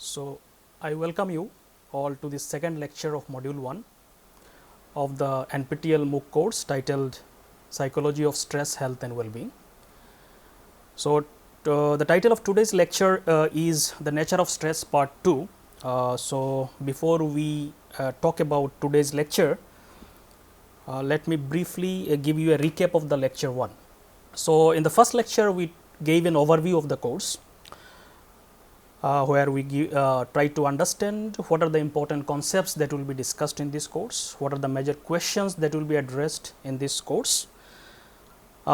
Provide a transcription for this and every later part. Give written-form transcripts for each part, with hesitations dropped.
So, I welcome you all to the second lecture of module 1 of the NPTEL MOOC course titled Psychology of Stress, Health and Well-being. So, the title of today's lecture is The Nature of Stress Part 2. So, before we talk about today's lecture, let me briefly give you a recap of the lecture 1. So, in the first lecture we gave an overview of the course, where we try to understand what are the important concepts that will be discussed in this course, what are the major questions that will be addressed in this course.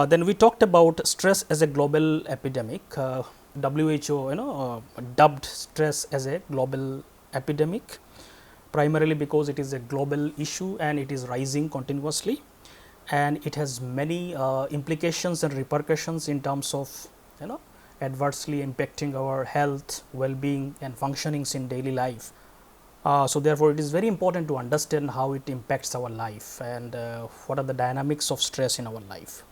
Then we talked about stress as a global epidemic. WHO dubbed stress as a global epidemic, primarily because it is a global issue and it is rising continuously, and it has many implications and repercussions in terms of adversely impacting our health, well-being and functionings in daily life. So, therefore, it is very important to understand how it impacts our life and what are the dynamics of stress in our life.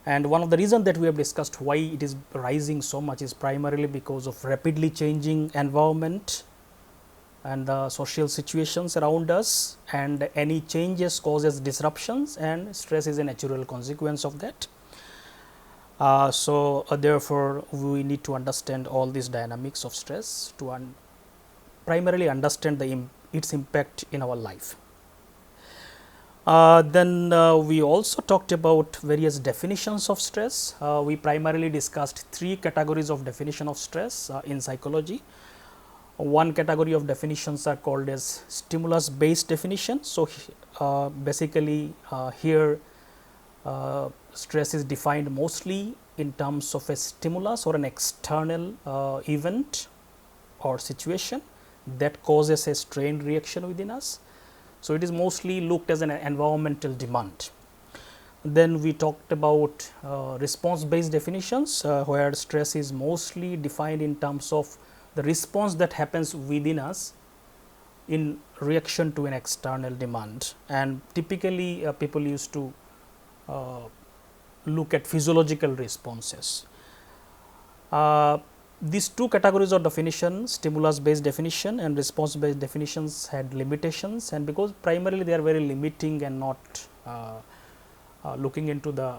And one of the reasons that we have discussed why it is rising so much is primarily because of rapidly changing environment and the social situations around us, and any changes causes disruptions and stress is a natural consequence of that. Therefore, we need to understand all these dynamics of stress to primarily understand its impact in our life. Then we also talked about various definitions of stress. We primarily discussed 3 categories of definition of stress in psychology. One category of definitions are called as stimulus based definition. So, basically here stress is defined mostly in terms of a stimulus or an external event or situation that causes a strain reaction within us. So, it is mostly looked as an environmental demand. Then we talked about response based definitions, where stress is mostly defined in terms of the response that happens within us in reaction to an external demand, and typically people used to look at physiological responses. These 2 categories of definition, stimulus based definition and response based definitions, had limitations, and because primarily they are very limiting and not looking into the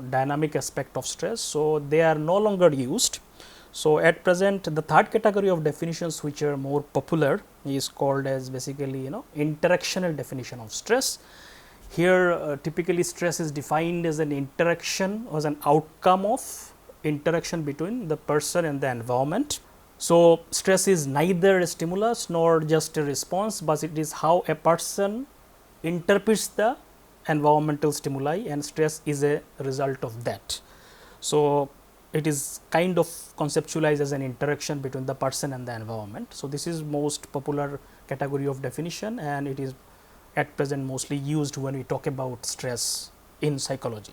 dynamic aspect of stress, so they are no longer used. So, at present the third category of definitions which are more popular is called as basically interactional definition of stress. Here typically stress is defined as an interaction or as an outcome of interaction between the person and the environment. So, stress is neither a stimulus nor just a response, but it is how a person interprets the environmental stimuli, and stress is a result of that. So, it is kind of conceptualized as an interaction between the person and the environment. So, this is most popular category of definition, and it is at present mostly used when we talk about stress in psychology.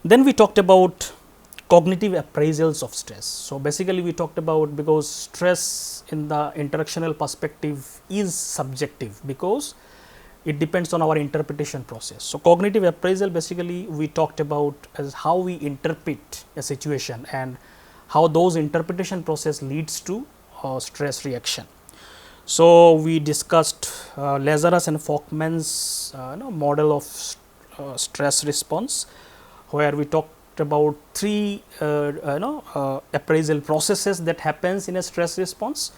Then we talked about cognitive appraisals of stress. So, basically we talked about, because stress in the interactional perspective is subjective because it depends on our interpretation process. So, cognitive appraisal basically we talked about as how we interpret a situation and how those interpretation process leads to stress reaction. So, we discussed Lazarus and Folkman's model of stress response, where we talked about 3 appraisal processes that happens in a stress response.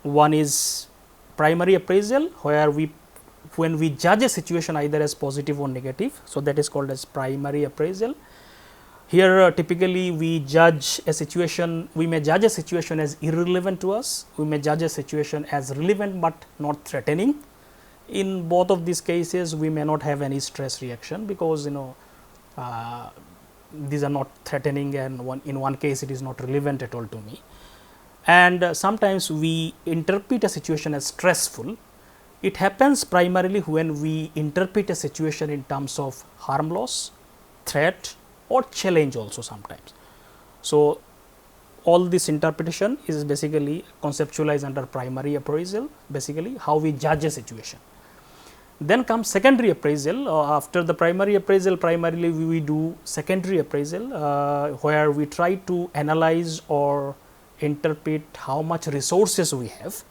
One is primary appraisal, where when we judge a situation either as positive or negative, so that is called as primary appraisal. Here typically we judge a situation, we may judge a situation as irrelevant to us, we may judge a situation as relevant but not threatening. In both of these cases we may not have any stress reaction, because these are not threatening, and in one case it is not relevant at all to me. And sometimes we interpret a situation as stressful. It happens primarily when we interpret a situation in terms of harm loss, threat or challenge also sometimes. So, all this interpretation is basically conceptualized under primary appraisal, basically how we judge a situation. Then comes secondary appraisal. After the primary appraisal, primarily we do secondary appraisal, where we try to analyze or interpret how much resources we have.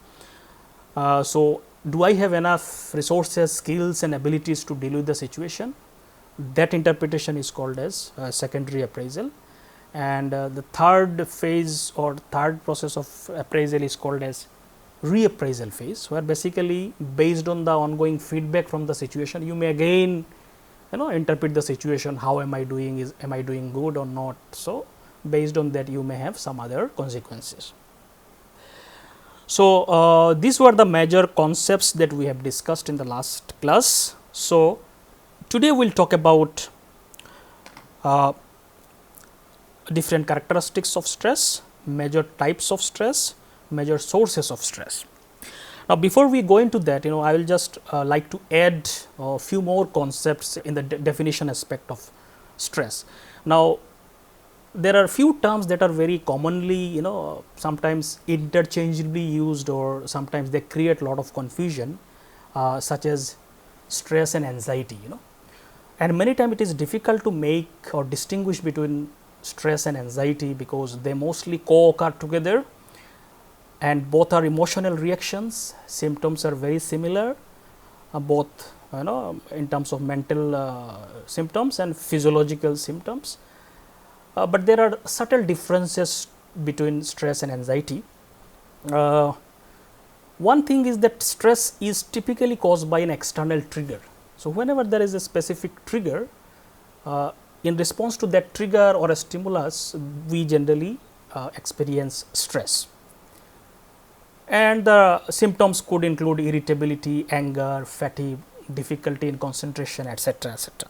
So, do I have enough resources, skills and abilities to deal with the situation? That interpretation is called as secondary appraisal. And the third phase or third process of appraisal is called as reappraisal phase, where basically based on the ongoing feedback from the situation, you may again interpret the situation, how am I doing, am I doing good or not. So, based on that you may have some other consequences. So, these were the major concepts that we have discussed in the last class. So, today we will talk about different characteristics of stress, major types of stress, major sources of stress. Now, before we go into that, I will just like to add a few more concepts in the definition aspect of stress. Now, there are few terms that are very commonly, sometimes interchangeably used, or sometimes they create a lot of confusion, such as stress and anxiety, and many times it is difficult to make or distinguish between stress and anxiety, because they mostly co-occur together and both are emotional reactions. Symptoms are very similar, both in terms of mental symptoms and physiological symptoms, but there are subtle differences between stress and anxiety. One thing is that stress is typically caused by an external trigger. So, whenever there is a specific trigger, in response to that trigger or a stimulus, we generally experience stress. And the symptoms could include irritability, anger, fatigue, difficulty in concentration, etc., etc.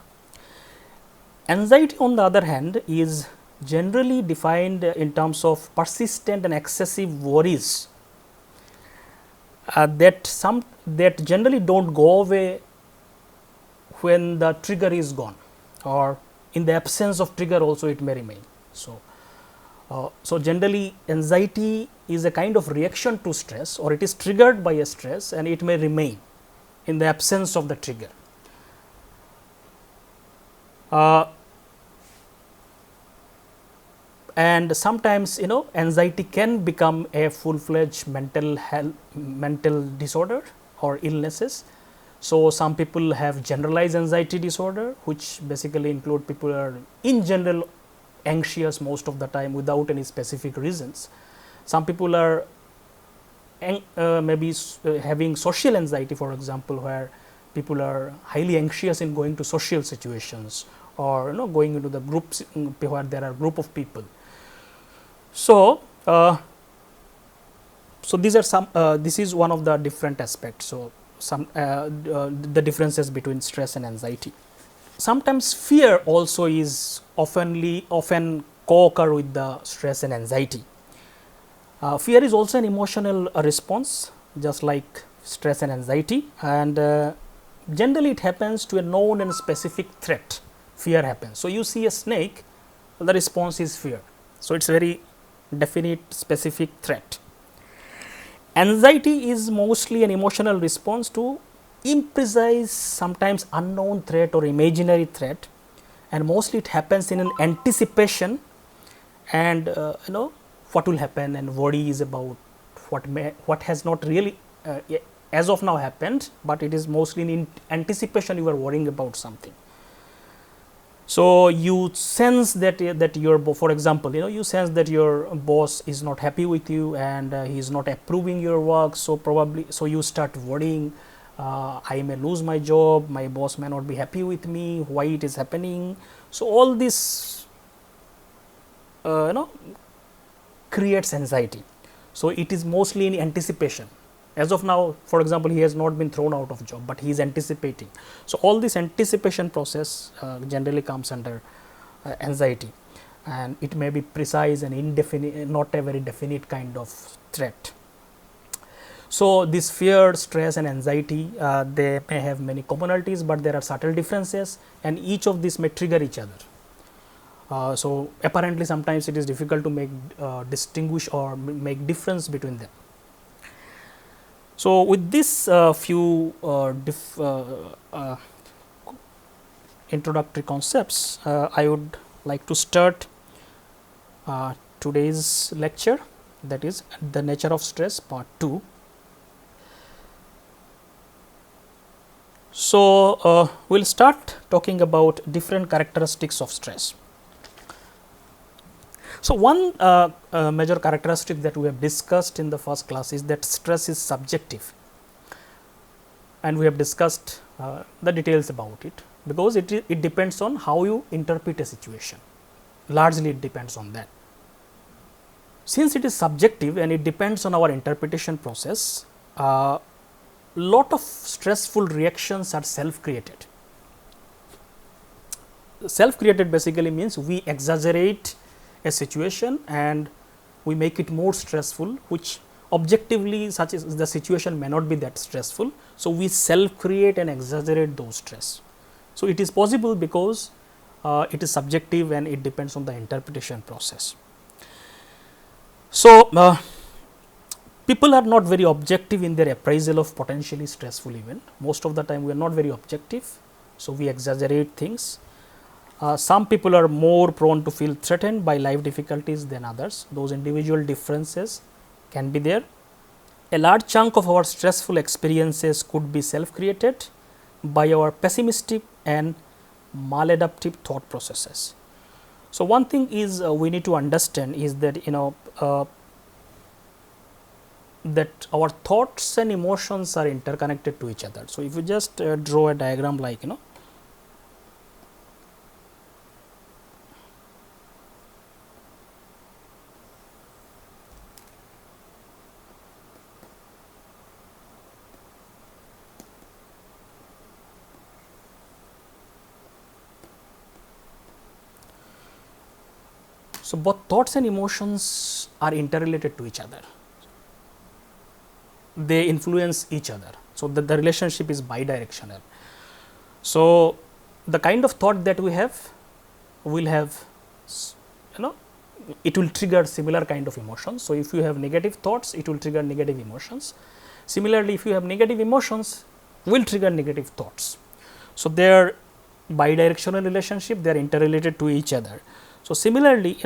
Anxiety, on the other hand, is generally defined in terms of persistent and excessive worries that generally don't go away when the trigger is gone, or in the absence of trigger also it may remain. So, generally anxiety is a kind of reaction to stress, or it is triggered by a stress and it may remain in the absence of the trigger. And sometimes anxiety can become a full-fledged mental disorder or illnesses. So, some people have generalized anxiety disorder, which basically include people are in general anxious most of the time without any specific reasons. Some people are maybe having social anxiety, for example, where people are highly anxious in going to social situations, or going into the groups where there are group of people. So, these are some this is one of the different aspects. So, the differences between stress and anxiety. Sometimes fear also is often co-occur with the stress and anxiety. Fear is also an emotional response, just like stress and anxiety, and generally it happens to a known and specific threat. Fear happens. So, you see a snake, the response is fear. So, it is very definite specific threat. Anxiety is mostly an emotional response to imprecise, sometimes unknown threat or imaginary threat, and mostly it happens in an anticipation, and what will happen, and worry is about what has not really as of now happened, but it is mostly in anticipation. You are worrying about something. So, you sense that your, for example, you sense that your boss is not happy with you, and he is not approving your work. So, you start worrying, I may lose my job, my boss may not be happy with me, why it is happening. So, all this creates anxiety. So, it is mostly in anticipation. As of now, for example, he has not been thrown out of job, but he is anticipating. So, all this anticipation process generally comes under anxiety, and it may be precise and indefinite, not a very definite kind of threat. So, this fear, stress and anxiety, they may have many commonalities, but there are subtle differences, and each of these may trigger each other. So, apparently sometimes it is difficult to make distinguish or make difference between them. So, with this few introductory concepts, I would like to start today's lecture. that is the nature of stress part 2. So, we will start talking about different characteristics of stress. So, one major characteristic that we have discussed in the first class is that stress is subjective, and we have discussed the details about it, because it depends on how you interpret a situation. Largely it depends on that. Since it is subjective and it depends on our interpretation process, lot of stressful reactions are self created. Self created basically means we exaggerate a situation and we make it more stressful, which objectively such as the situation may not be that stressful. So, we self create and exaggerate those stress. So, it is possible because it is subjective and it depends on the interpretation process. So, people are not very objective in their appraisal of potentially stressful event. Most of the time we are not very objective. So, we exaggerate things. Some people are more prone to feel threatened by life difficulties than others. Those individual differences can be there. A large chunk of our stressful experiences could be self created by our pessimistic and maladaptive thought processes. So, one thing is we need to understand is that that our thoughts and emotions are interconnected to each other. So, if you just draw a diagram like so, both thoughts and emotions are interrelated to each other. They influence each other. So, the relationship is bidirectional. So, the kind of thought that we have will have, it will trigger similar kind of emotions. So, if you have negative thoughts, it will trigger negative emotions. Similarly, if you have negative emotions, will trigger negative thoughts. So, they are bidirectional relationship, they are interrelated to each other. So, similarly,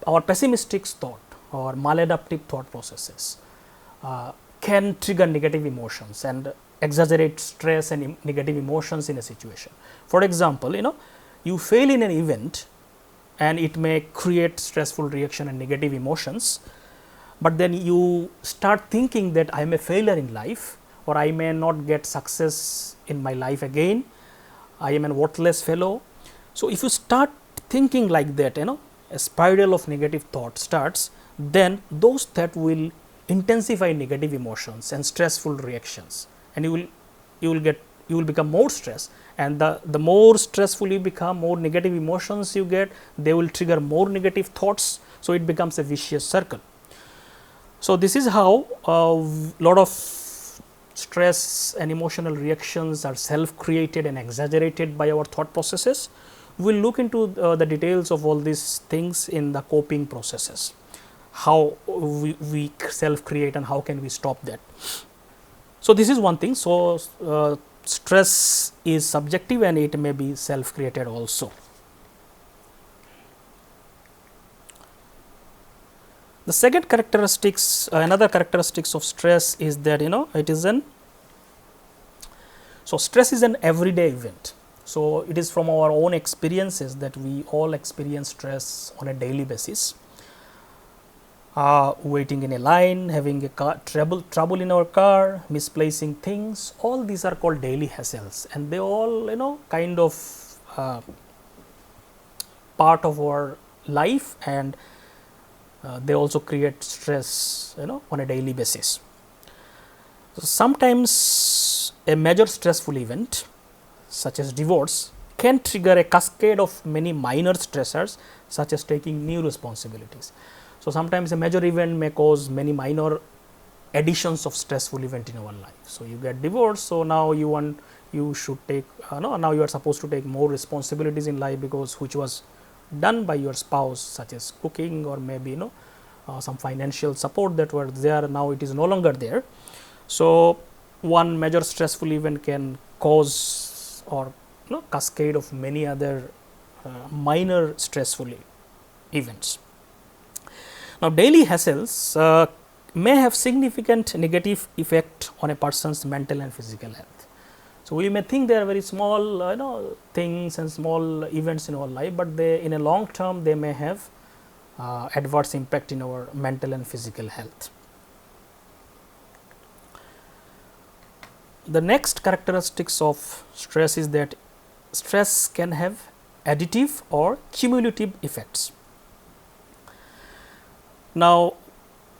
our pessimistic thought or maladaptive thought processes can trigger negative emotions and exaggerate stress and negative emotions in a situation. For example, you fail in an event and it may create stressful reaction and negative emotions, but then you start thinking that I am a failure in life, or I may not get success in my life again, I am a worthless fellow. So, if you start thinking like that, a spiral of negative thought starts, then those that will intensify negative emotions and stressful reactions, and you will become more stressed, and the more stressful you become, more negative emotions you get, they will trigger more negative thoughts. So, it becomes a vicious circle. So, this is how lot of stress and emotional reactions are self created and exaggerated by our thought processes. We will look into the details of all these things in the coping processes, how we self create and how can we stop that. So, this is one thing. So, stress is subjective and it may be self created also. The second characteristics, another characteristics of stress is that it is so stress is an everyday event. So, it is from our own experiences that we all experience stress on a daily basis. Waiting in a line, having a trouble in our car, misplacing things, all these are called daily hassles, and they all kind of part of our life, and they also create stress on a daily basis. So, sometimes a major stressful event such as divorce can trigger a cascade of many minor stressors such as taking new responsibilities. So, sometimes a major event may cause many minor additions of stressful event in our life. So, you get divorced, so now you should take now you are supposed to take more responsibilities in life, because which was done by your spouse, such as cooking or maybe some financial support that were there, now it is no longer there. So, one major stressful event can cause or cascade of many other minor stressful events. Now, daily hassles may have significant negative effect on a person's mental and physical health. So, we may think they are very small things and small events in our life, but they in a long term they may have adverse impact in our mental and physical health. The next characteristics of stress is that stress can have additive or cumulative effects. Now,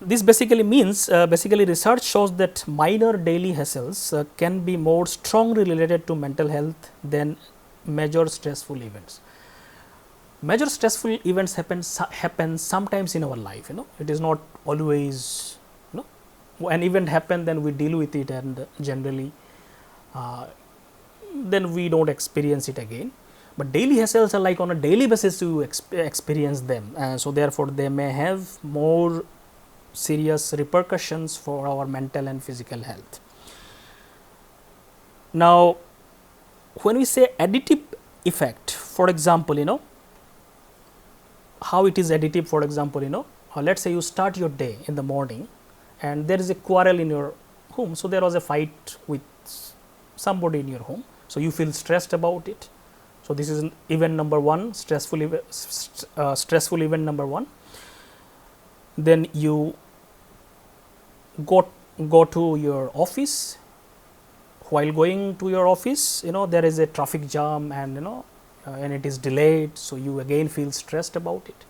this basically means research shows that minor daily hassles can be more strongly related to mental health than major stressful events. Major stressful events happen sometimes in our life. It is not always. An event happen, then we deal with it, and generally then we don't experience it again. But daily hassles are like on a daily basis you experience them, so therefore they may have more serious repercussions for our mental and physical health. Now, when we say additive effect, for example, how it is additive, for example, let's say you start your day in the morning and there is a quarrel in your home. So, there was a fight with somebody in your home. So, you feel stressed about it. So, this is event number one, stressful event number one. Then you go to your office. While going to your office, there is a traffic jam, and and it is delayed. So, you again feel stressed about it.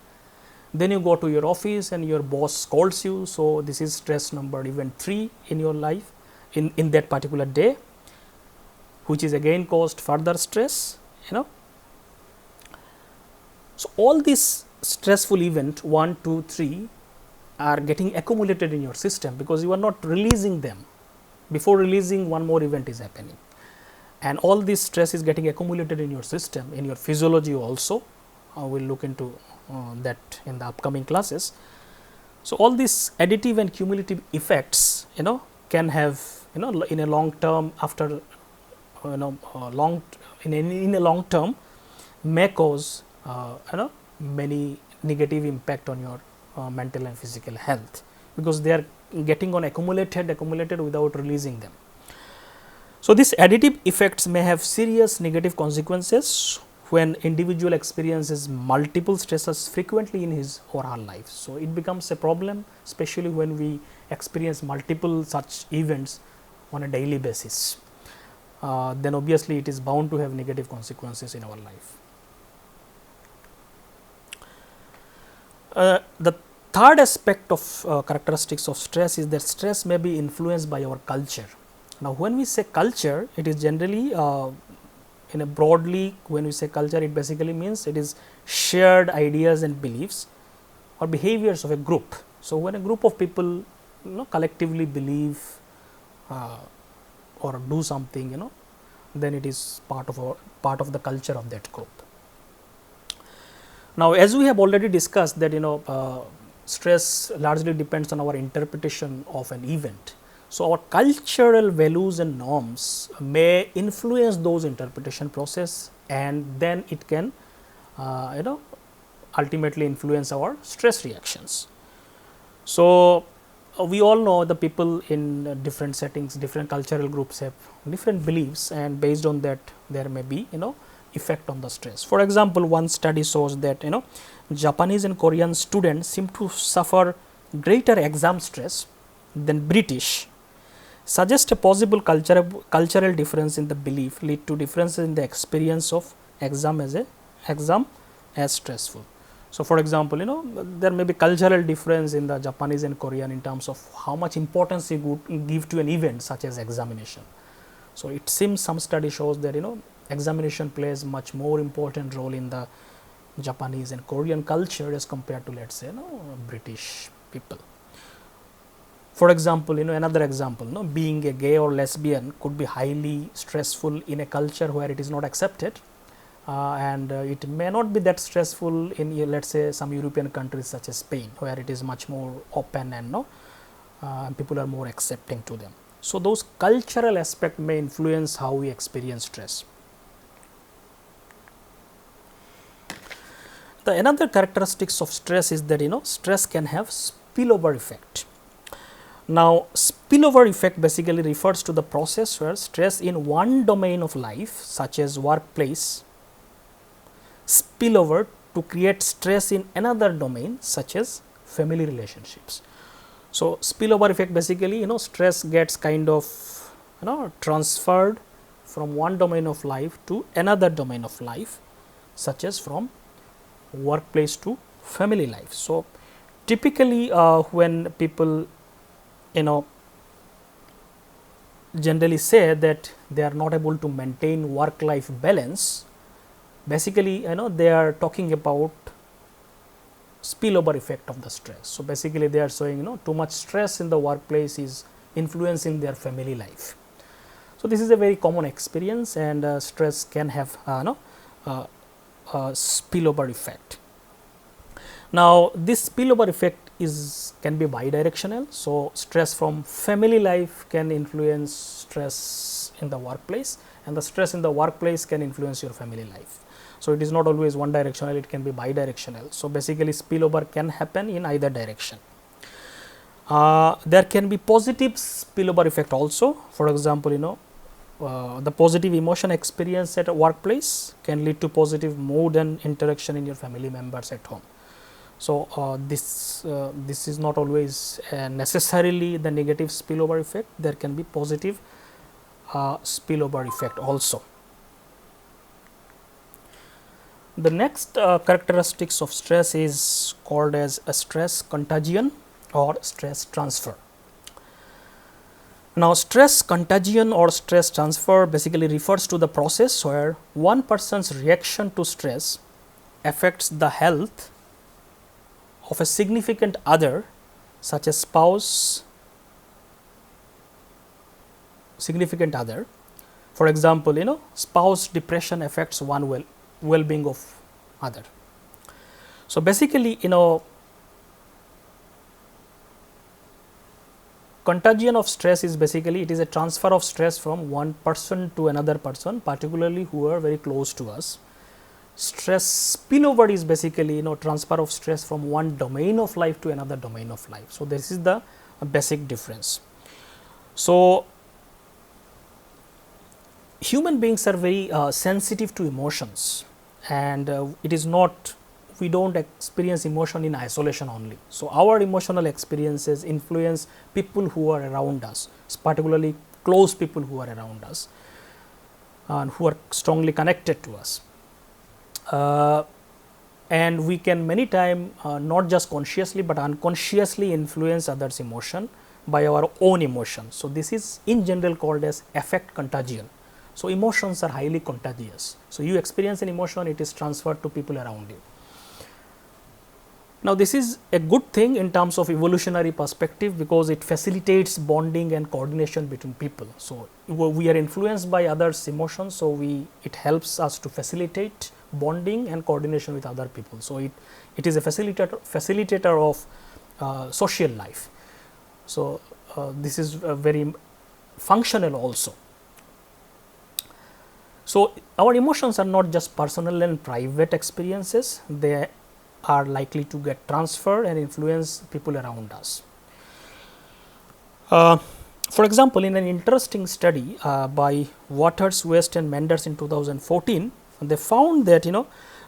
Then you go to your office and your boss scolds you. So, this is stress number event 3 in your life in that particular day, which is again caused further stress. So, all these stressful event 1, 2, 3 are getting accumulated in your system because you are not releasing them. Before releasing, one more event is happening, and all this stress is getting accumulated in your system, in your physiology also. We will look into that in the upcoming classes. So, all these additive and cumulative effects can have in a long term, after in a long term may cause many negative impact on your mental and physical health, because they are getting on accumulated without releasing them. So, these additive effects may have serious negative consequences when individual experiences multiple stresses frequently in his or her life. So, it becomes a problem, especially when we experience multiple such events on a daily basis. Then obviously, it is bound to have negative consequences in our life. The third aspect of characteristics of stress is that stress may be influenced by our culture. Now, when we say culture, it is generally in a broadly, when we say culture, it basically means it is shared ideas and beliefs or behaviors of a group. So, when a group of people collectively believe or do something, then it is part of the culture of that group. Now, as we have already discussed that stress largely depends on our interpretation of an event. So, our cultural values and norms may influence those interpretation process, and then it can ultimately influence our stress reactions. So, we all know the people in different settings, different cultural groups have different beliefs, and based on that there may be effect on the stress. For example, one study shows that Japanese and Korean students seem to suffer greater exam stress than British. Suggest a possible cultural difference in the belief lead to differences in the experience of exam as stressful. So, for example, there may be cultural difference in the Japanese and Korean in terms of how much importance you give to an event such as examination. So, it seems some study shows that examination plays much more important role in the Japanese and Korean culture as compared to, let's say, British people. For example, another example, being a gay or lesbian could be highly stressful in a culture where it is not accepted, and it may not be that stressful in, let's say, some European countries such as Spain, where it is much more open and people are more accepting to them. So, those cultural aspects may influence how we experience stress. The another characteristics of stress is that stress can have spillover effect. Now, spillover effect basically refers to the process where stress in one domain of life, such as workplace, spill over to create stress in another domain, such as family relationships. So, spillover effect basically stress gets kind of transferred from one domain of life to another domain of life, such as from workplace to family life. So, typically when people generally say that they are not able to maintain work life balance, basically they are talking about spillover effect of the stress. So, basically they are showing too much stress in the workplace is influencing their family life. So, this is a very common experience, and stress can have spillover effect. Now, this spillover effect can be bidirectional. So, stress from family life can influence stress in the workplace, and the stress in the workplace can influence your family life. So, it is not always one directional, it can be bidirectional. So, basically spillover can happen in either direction. There can be positive spillover effect also. For example, the positive emotion experience at a workplace can lead to positive mood and interaction in your family members at home. So, this is not always necessarily the negative spillover effect. There can be positive spillover effect also. The next characteristics of stress is called as a stress contagion or stress transfer. Now, stress contagion or stress transfer basically refers to the process where one person's reaction to stress affects the health of a significant other, such as spouse, significant other. For example, spouse depression affects one well-being of other. So, basically contagion of stress is basically it is a transfer of stress from one person to another person, particularly who are very close to us. Stress spillover is basically transfer of stress from one domain of life to another domain of life. So, this is the basic difference. So, human beings are very sensitive to emotions, and it is not, we do not experience emotion in isolation only. So, our emotional experiences influence people who are around us, particularly close people who are around us and who are strongly connected to us. And we can many times not just consciously but unconsciously influence others' emotion by our own emotion. So, this is in general called as affect contagion. So, emotions are highly contagious. So, you experience an emotion, it is transferred to people around you. Now, this is a good thing in terms of evolutionary perspective, because it facilitates bonding and coordination between people. So, we are influenced by others' emotions. So, it helps us to facilitate bonding and coordination with other people. So, it is a facilitator of social life. So, this is very functional also. So, our emotions are not just personal and private experiences, they are likely to get transferred and influence people around us. For example, in an interesting study by Waters, West and Menders in 2014, they found that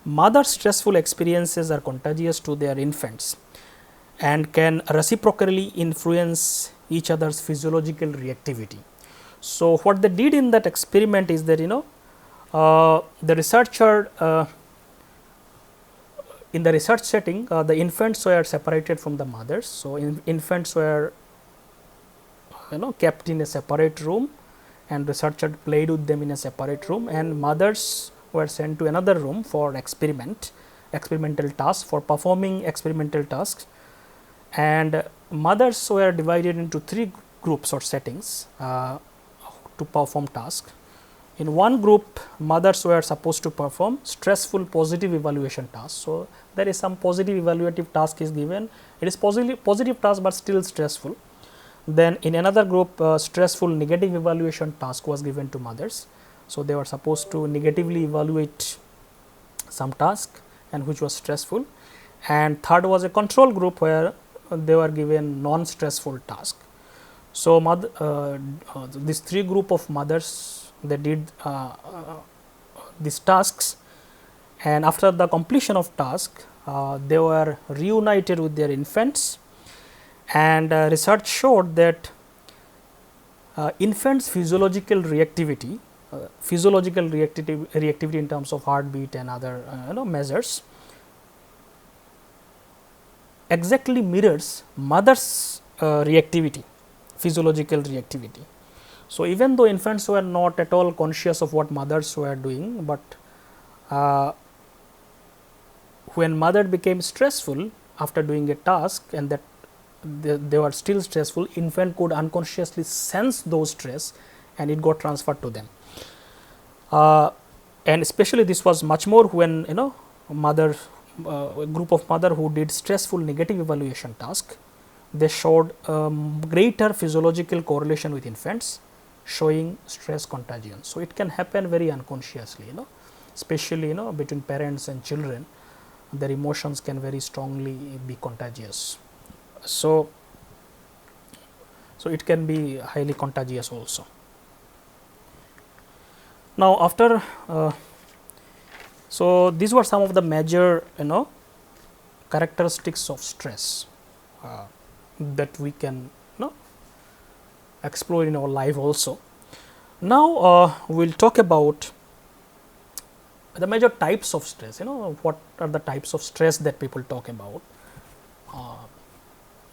mothers' stressful experiences are contagious to their infants and can reciprocally influence each other's physiological reactivity. So, what they did in that experiment is that the researcher in the research setting, the infants were separated from the mothers. So, infants were kept in a separate room, and researcher played with them in a separate room, and mothers were sent to another room for experimental tasks, for performing experimental tasks, and mothers were divided into 3 groups or settings to perform tasks. In one group, mothers were supposed to perform stressful positive evaluation tasks. So, there is some positive evaluative task is given, it is positive task, but still stressful. Then in another group, stressful negative evaluation task was given to mothers. So, they were supposed to negatively evaluate some task, and which was stressful, and third was a control group where they were given non-stressful task. So, these three group of mothers, they did these tasks, and after the completion of task they were reunited with their infants, and research showed that infants physiological reactivity in terms of heartbeat and other measures exactly mirrors mother's reactivity, physiological reactivity. So, even though infants were not at all conscious of what mothers were doing, but when mother became stressful after doing a task and that they were still stressful, infant could unconsciously sense those stress and it got transferred to them. And especially this was much more when mother a group of mother who did stressful negative evaluation task, they showed greater physiological correlation with infants showing stress contagion. So, it can happen very unconsciously, especially between parents and children, their emotions can very strongly be contagious. So, it can be highly contagious also. Now, after so these were some of the major characteristics of stress that we can explore in our life also. Now, we will talk about the major types of stress, what are the types of stress that people talk about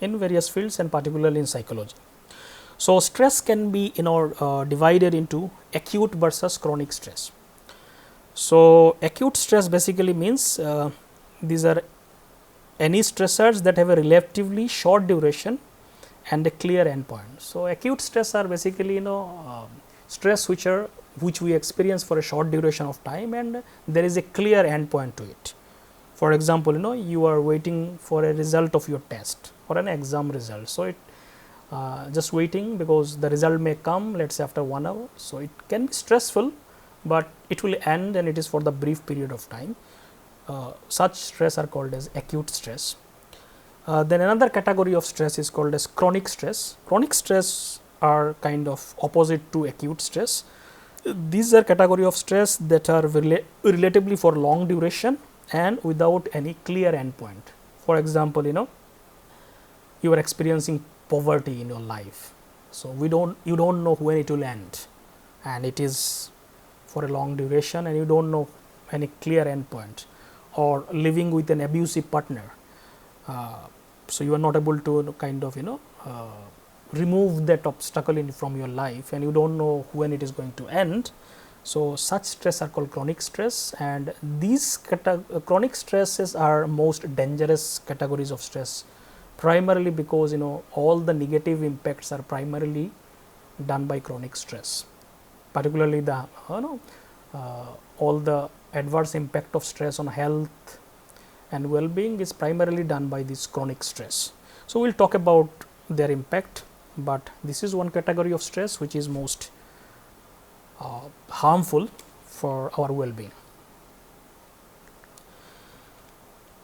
in various fields and particularly in psychology. So, stress can be divided into acute versus chronic stress. So, acute stress basically means these are any stressors that have a relatively short duration and a clear endpoint. So, acute stress are basically stress which we experience for a short duration of time and there is a clear endpoint to it. For example, you are waiting for a result of your test or an exam result. So, it just waiting because the result may come, let us say after 1 hour. So, it can be stressful, but it will end and it is for the brief period of time. Such stress are called as acute stress. Then another category of stress is called as chronic stress. Chronic stress are kind of opposite to acute stress. These are category of stress that are relatively for long duration and without any clear endpoint. For example, you are experiencing poverty in your life. So, you don't know when it will end, and it is for a long duration and you don't know any clear endpoint, or living with an abusive partner. So, you are not able to kind of remove that obstacle from your life and you don't know when it is going to end. So, such stress are called chronic stress, and these chronic stresses are most dangerous categories of stress, primarily because all the negative impacts are primarily done by chronic stress, particularly the all the adverse impact of stress on health and well-being is primarily done by this chronic stress. So, we will talk about their impact, but this is one category of stress which is most harmful for our well-being.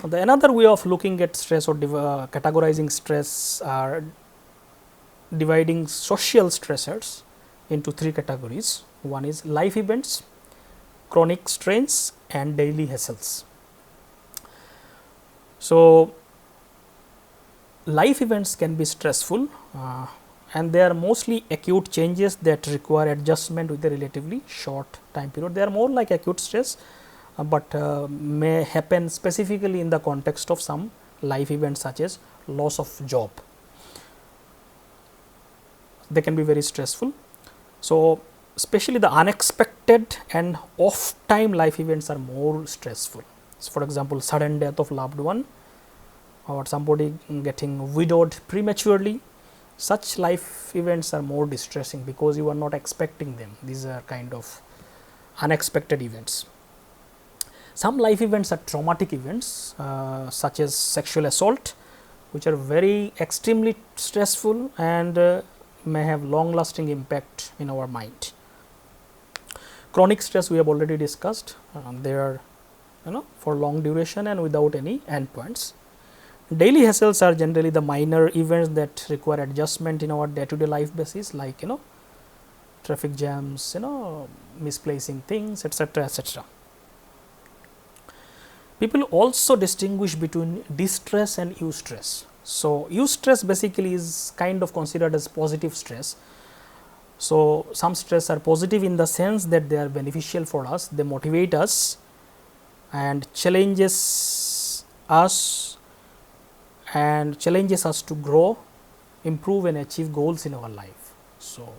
Another way of looking at stress or categorizing stress are dividing social stressors into three categories. One is life events, chronic strains and daily hassles. So, life events can be stressful and they are mostly acute changes that require adjustment with a relatively short time period. They are more like acute stress, but may happen specifically in the context of some life events such as loss of job. They can be very stressful. So, especially the unexpected and off time life events are more stressful. So, for example, sudden death of loved one or somebody getting widowed prematurely, such life events are more distressing because you are not expecting them. These are kind of unexpected events. Some life events are traumatic events such as sexual assault, which are very extremely stressful and may have long lasting impact in our mind. Chronic stress we have already discussed. There are for long duration and without any endpoints. Daily hassles are generally the minor events that require adjustment in our day-to-day life basis, like traffic jams, misplacing things, etc., etc. People also distinguish between distress and eustress. So, eustress basically is kind of considered as positive stress. So, some stress are positive in the sense that they are beneficial for us, they motivate us and challenges us to grow, improve and achieve goals in our life. So,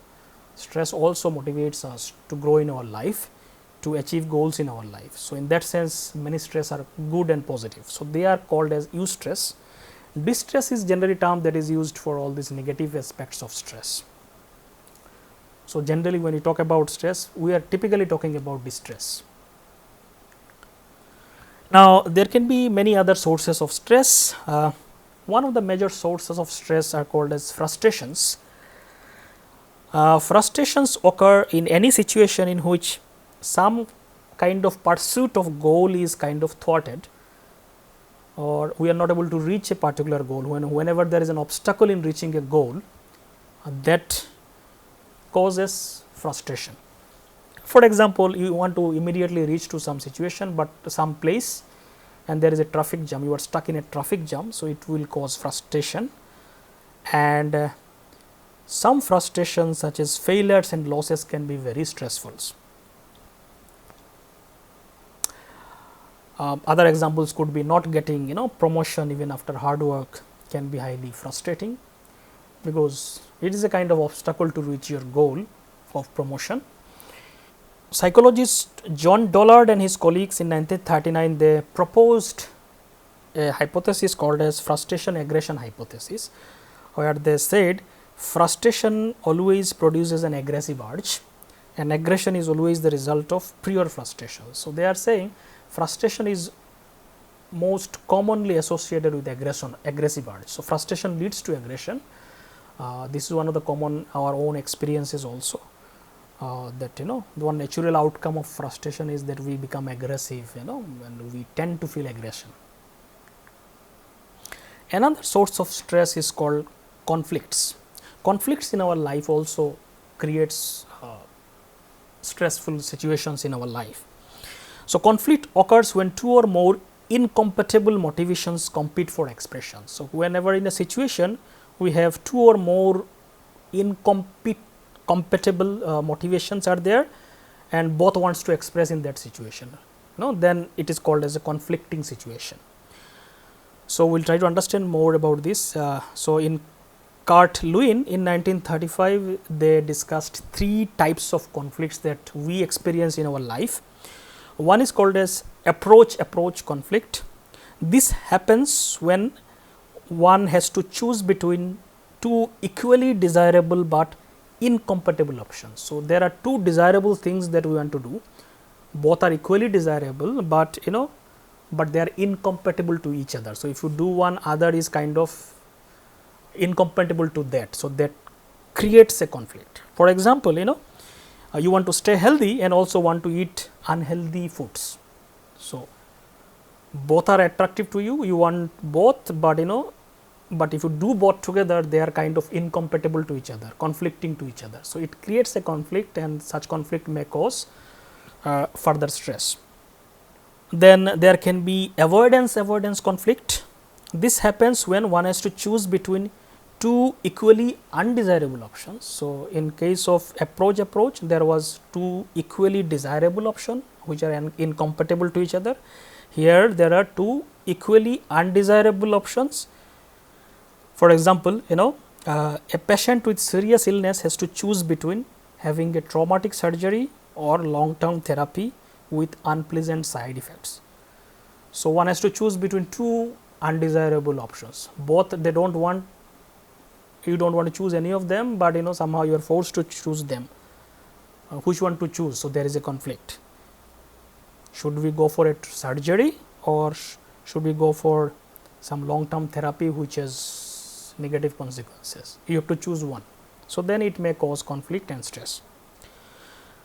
stress also motivates us to grow in our life, to achieve goals in our life. So, in that sense many stress are good and positive. So, they are called as eustress. Distress is generally term that is used for all these negative aspects of stress. So, generally when we talk about stress, we are typically talking about distress. Now, there can be many other sources of stress. One of the major sources of stress are called as frustrations. Frustrations occur in any situation in which some kind of pursuit of goal is kind of thwarted, or we are not able to reach a particular goal. Whenever there is an obstacle in reaching a goal, that causes frustration. For example, you want to immediately reach to some situation, but some place and there is a traffic jam, you are stuck in a traffic jam. So, it will cause frustration, and some frustrations such as failures and losses can be very stressful. Other examples could be not getting promotion even after hard work can be highly frustrating, because it is a kind of obstacle to reach your goal of promotion. Psychologist John Dollard and his colleagues in 1939 they proposed a hypothesis called as frustration aggression hypothesis, where they said frustration always produces an aggressive urge and aggression is always the result of prior frustration. So, they are saying frustration is most commonly associated with aggressive urge. So, frustration leads to aggression. This is one of the common our own experiences also, that the one natural outcome of frustration is that we become aggressive, and we tend to feel aggression. Another source of stress is called conflicts. Conflicts in our life also creates stressful situations in our life. So, conflict occurs when two or more incompatible motivations compete for expression. So, whenever in a situation we have two or more incompatible motivations are there and both wants to express in that situation, then it is called as a conflicting situation. So, we will try to understand more about this. So, in Kurt Lewin in 1935 they discussed three types of conflicts that we experience in our life. One is called as approach conflict. This happens when one has to choose between two equally desirable but incompatible options. So, there are two desirable things that we want to do, both are equally desirable, but but they are incompatible to each other. So, if you do one, other is kind of incompatible to that. So, that creates a conflict. For example, you want to stay healthy and also want to eat unhealthy foods. So, both are attractive to you, you want both, but but if you do both together they are kind of incompatible to each other, conflicting to each other. So, it creates a conflict and such conflict may cause further stress. Then there can be avoidance conflict. This happens when one has to choose between two equally undesirable options. So, in case of approach there was two equally desirable options which are incompatible to each other. Here there are two equally undesirable options. For example, a patient with serious illness has to choose between having a traumatic surgery or long term therapy with unpleasant side effects. So, one has to choose between two undesirable options, both they don't want, you don't want to choose any of them, but somehow you are forced to choose them. Which one to choose? So, there is a conflict. Should we go for a surgery or should we go for some long term therapy which has negative consequences? You have to choose one. So, then it may cause conflict and stress.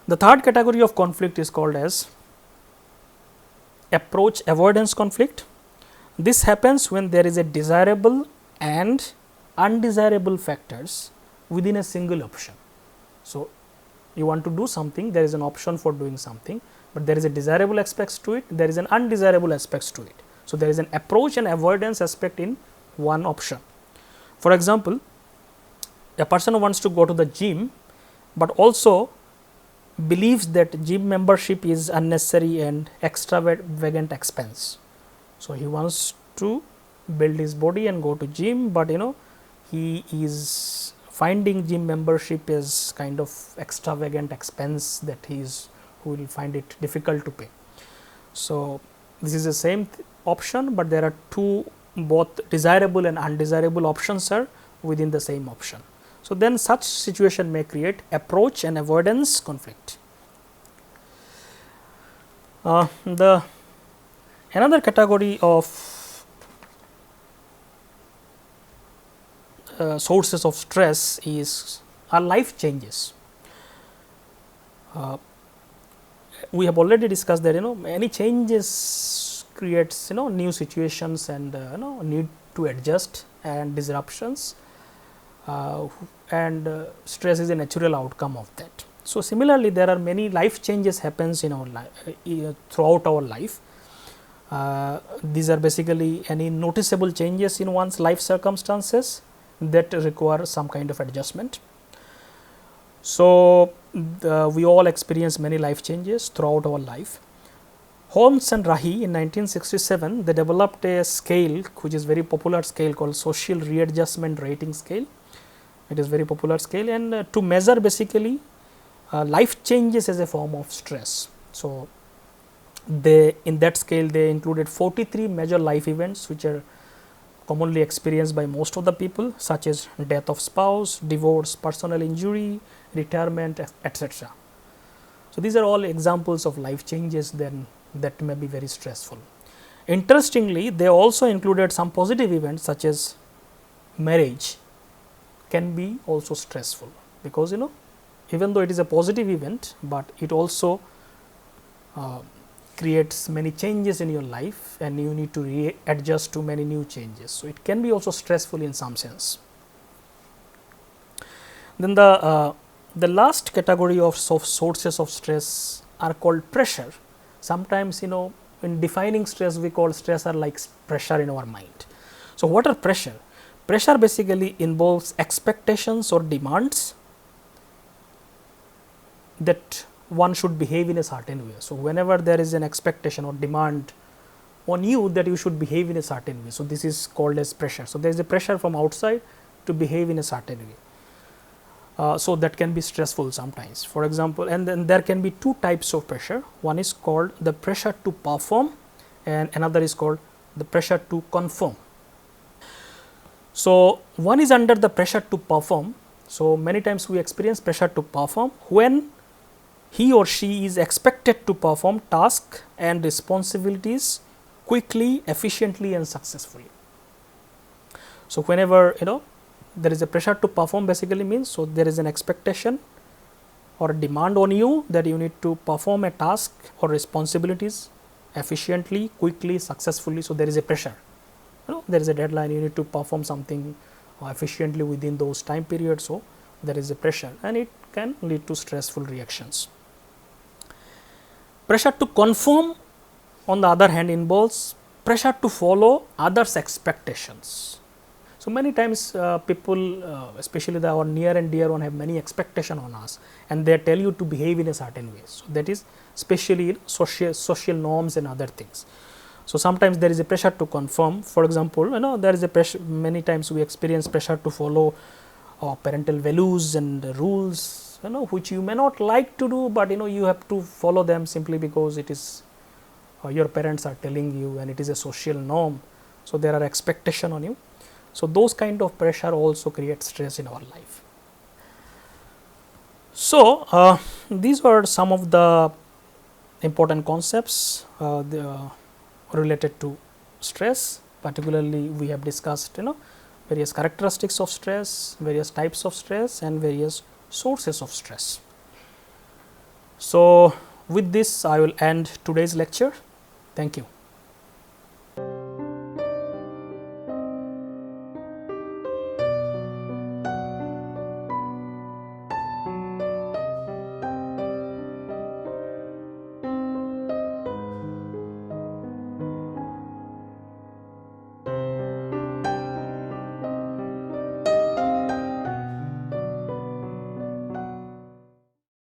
The third category of conflict is called as approach avoidance conflict. This happens when there is a desirable and undesirable factors within a single option. So, you want to do something, there is an option for doing something, but there is a desirable aspects to it, there is an undesirable aspects to it. So, there is an approach and avoidance aspect in one option. For example, a person who wants to go to the gym, but also believes that gym membership is unnecessary and extravagant expense. So, he wants to build his body and go to gym, but he is finding gym membership is kind of extravagant expense that he will find it difficult to pay. So, this is the same option, but there are two both desirable and undesirable options are within the same option. So, then such situation may create approach and avoidance conflict. The another category of sources of stress are life changes. We have already discussed that any changes creates new situations and need to adjust and disruptions, and stress is a natural outcome of that. So, similarly, there are many life changes happens in our life throughout our life. These are basically any noticeable changes in one's life circumstances that require some kind of adjustment. So, we all experience many life changes throughout our life. Holmes and Rahi in 1967 they developed a scale which is very popular scale called social readjustment rating scale. It is very popular scale, and to measure basically life changes as a form of stress. So, in that scale they included 43 major life events which are commonly experienced by most of the people, such as death of spouse, divorce, personal injury, retirement, etc. So, these are all examples of life changes then that may be very stressful. Interestingly, they also included some positive events such as marriage can be also stressful, because even though it is a positive event, but it also creates many changes in your life and you need to readjust to many new changes. So, it can be also stressful in some sense. Then the last category of sources of stress are called pressure. Sometimes in defining stress we call stress are like pressure in our mind. So, what are pressure? Pressure basically involves expectations or demands that one should behave in a certain way. So, whenever there is an expectation or demand on you that you should behave in a certain way. So, this is called as pressure. So, there is a pressure from outside to behave in a certain way. So, that can be stressful sometimes. For example, and then there can be two types of pressure. One is called the pressure to perform and another is called the pressure to conform. So, one is under the pressure to perform. So, many times we experience pressure to perform when he or she is expected to perform tasks and responsibilities quickly, efficiently and successfully. So, whenever there is a pressure to perform basically means, so there is an expectation or demand on you that you need to perform a task or responsibilities efficiently, quickly, successfully. So, there is a pressure, there is a deadline, you need to perform something efficiently within those time periods. So, there is a pressure and it can lead to stressful reactions. Pressure to conform on the other hand involves pressure to follow others' expectations. So, many times people especially our near and dear one have many expectation on us and they tell you to behave in a certain way. So, that is especially social norms and other things. So, sometimes there is a pressure to conform. For example, there is a pressure, many times we experience pressure to follow parental values and rules which you may not like to do, but you have to follow them simply because it is your parents are telling you and it is a social norm. So, there are expectation on you. So, those kind of pressure also create stress in our life. So, these were some of the important concepts related to stress. Particularly, we have discussed various characteristics of stress, various types of stress and various sources of stress. So, with this I will end today's lecture. Thank you.